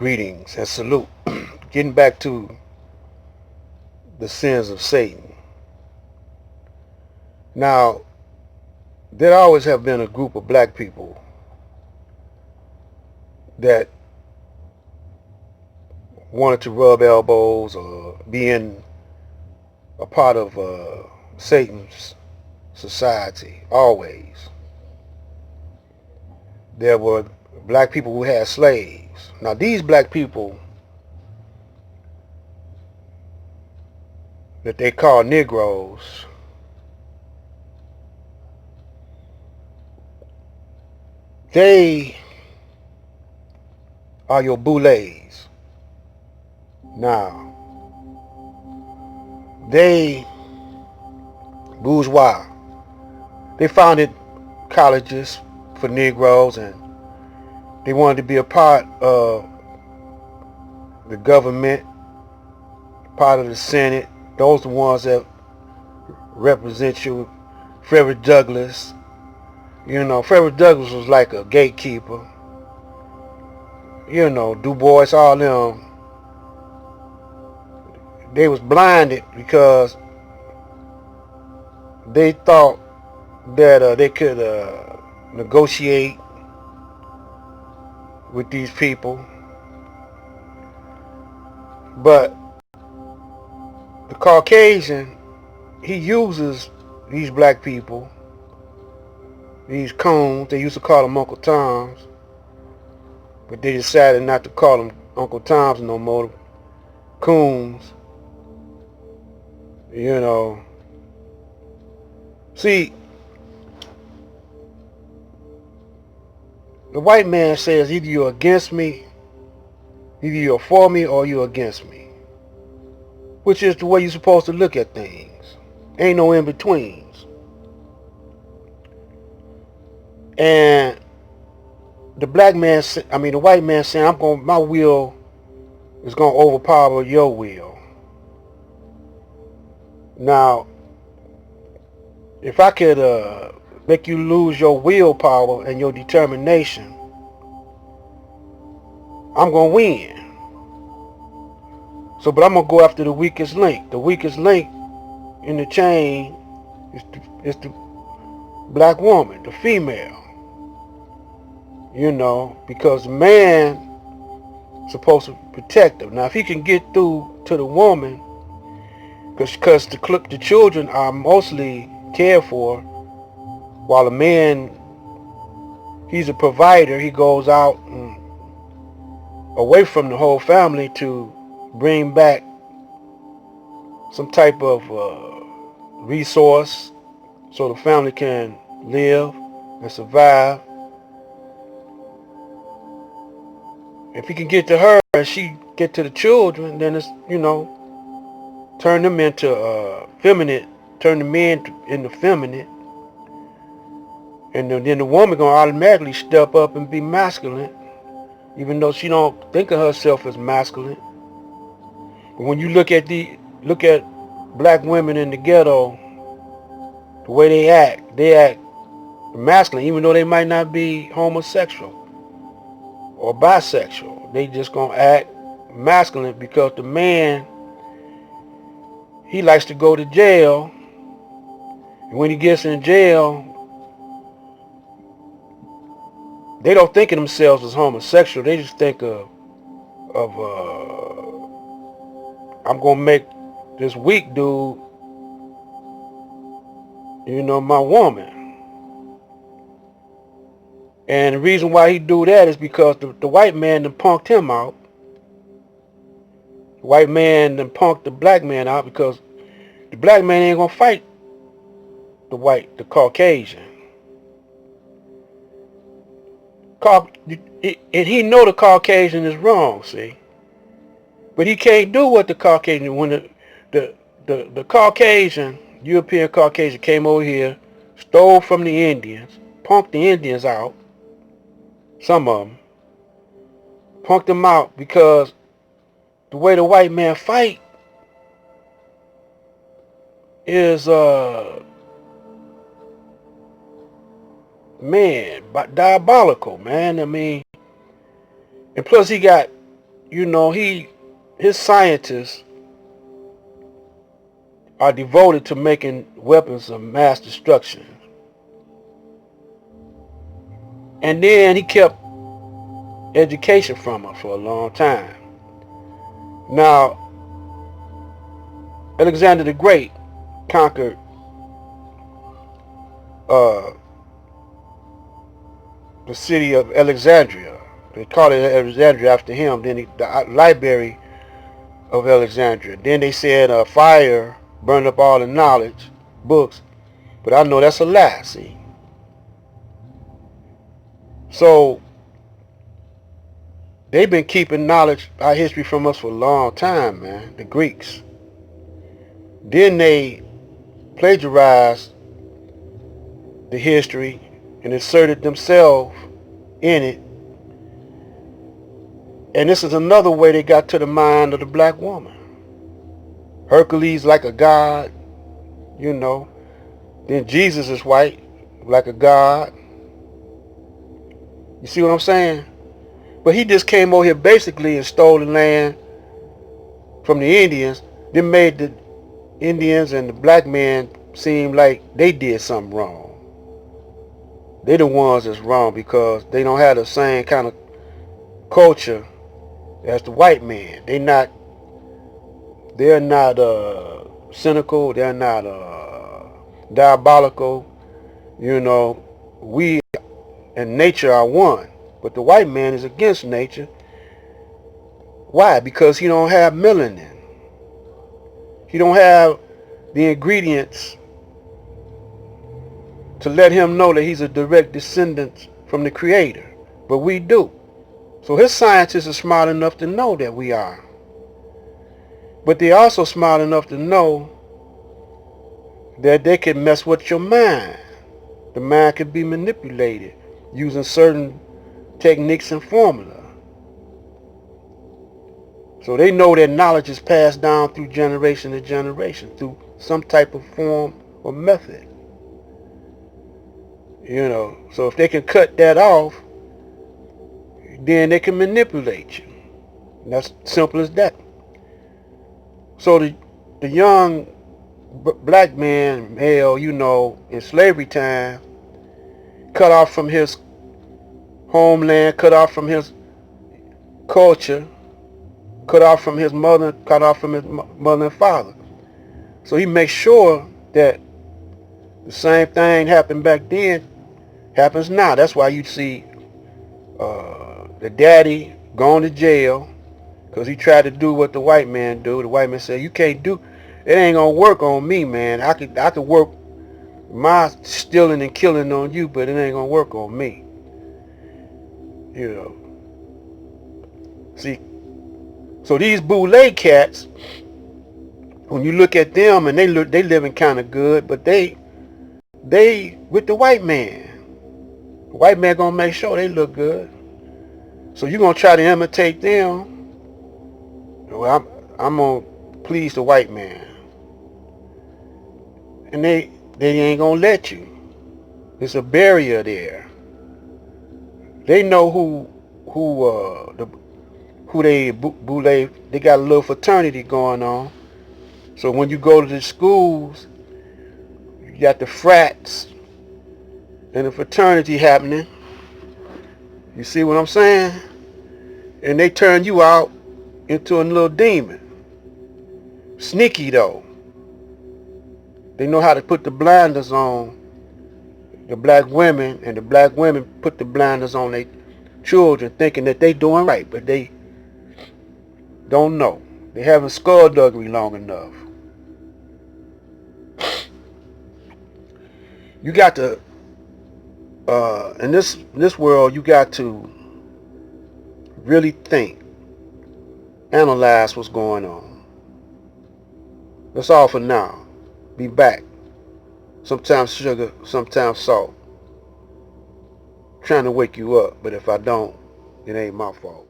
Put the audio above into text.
Greetings and salute. Getting back to the sins of Satan. Now, there always have been a group of black people that wanted to rub elbows or be in a part of Satan's society. Always. There were black people who had slaves. Now, these black people that they call Negroes, they are your boulets. Now, they bourgeois. They founded colleges for Negroes, and they wanted to be a part of the government, part of the Senate. Those are the ones that represent you. Frederick Douglass. Frederick Douglass was like a gatekeeper. Du Bois, all them. They was blinded because they thought that they could negotiate with these people. But the Caucasian, he uses these black people, these coons. They used to call them Uncle Toms, but they decided not to call them Uncle Toms no more. Coons. See, the white man says either you're against me, either you're for me, or you're against me. Which is the way you're supposed to look at things. Ain't no in-betweens. And the white man saying, my will is gonna overpower your will. Now, if I could make you lose your willpower and your determination, I'm gonna win. But I'm gonna go after the weakest link. The weakest link in the chain is the black woman, the female. Because the man is supposed to protect her. Now, if he can get through to the woman, because the children are mostly cared for, while the man, he's a provider. He goes out and away from the whole family to bring back some type of resource so the family can live and survive. If he can get to her and she get to the children, then it's, turn them into feminine, turn the men into feminine. And then the woman gonna automatically step up and be masculine, even though she don't think of herself as masculine. But when you look at black women in the ghetto, the way they act masculine, even though they might not be homosexual or bisexual. They just gonna act masculine because the man, he likes to go to jail, and when he gets in jail, they don't think of themselves as homosexual. They just think of I'm gonna make this weak dude, my woman. And the reason why he do that is because the white man done punked him out. The white man done punked the black man out because the black man ain't gonna fight the Caucasian. And he know the Caucasian is wrong, see. But he can't do what the Caucasian, when the Caucasian, European Caucasian came over here, stole from the Indians, punked the Indians out, some of them, punked them out because the way the white man fight is, diabolical, man. I mean, and plus he got his scientists are devoted to making weapons of mass destruction. And then he kept education from us for a long time. Now, Alexander the Great conquered the city of Alexandria. They called it Alexandria after him. Then the library of Alexandria. Then they said fire burned up all the knowledge, books. But I know that's a lie, see. So they've been keeping knowledge, our history from us for a long time, man. The Greeks. Then they plagiarized the history and inserted themselves in it. And this is another way they got to the mind of the black woman. Hercules like a god, Then Jesus is white, like a god. You see what I'm saying? But he just came over here basically and stole the land from the Indians, then made the Indians and the black men seem like they did something wrong. They the ones that's wrong because they don't have the same kind of culture as the white man. They're not cynical. They're not diabolical. We and nature are one. But the white man is against nature. Why? Because he don't have melanin. He don't have the ingredients to let him know that he's a direct descendant from the Creator. But we do. So his scientists are smart enough to know that we are. But they're also smart enough to know that they can mess with your mind. The mind can be manipulated using certain techniques and formula. So they know that knowledge is passed down through generation to generation through some type of form or method. So if they can cut that off, then they can manipulate you. And that's simple as that. So the young black man, male, in slavery time, cut off from his homeland, cut off from his culture, cut off from his mother, cut off from his mother and father. So he makes sure that the same thing happened back then happens now. That's why you see the daddy going to jail because he tried to do what the white man do. The white man said, "You can't do it. Ain't gonna work on me, man. I could work my stealing and killing on you, but it ain't gonna work on me." See, so these boule cats, when you look at them and they living kind of good, but they with the white man. The white man gonna make sure they look good. So you gonna try to imitate them. Well, I'm gonna please the white man, and they ain't gonna let you. There's a barrier there. They know who they boule. They got a little fraternity going on. So when you go to the schools, you got the frats and the fraternity happening. You see what I'm saying? And they turn you out into a little demon. Sneaky though. They know how to put the blinders on the black women, and the black women put the blinders on their children thinking that they doing right, but they don't know. They haven't skullduggery long enough. You got to in this world, you got to really think, analyze what's going on. That's all for now. Be back. Sometimes sugar, sometimes salt. Trying to wake you up, but if I don't, it ain't my fault.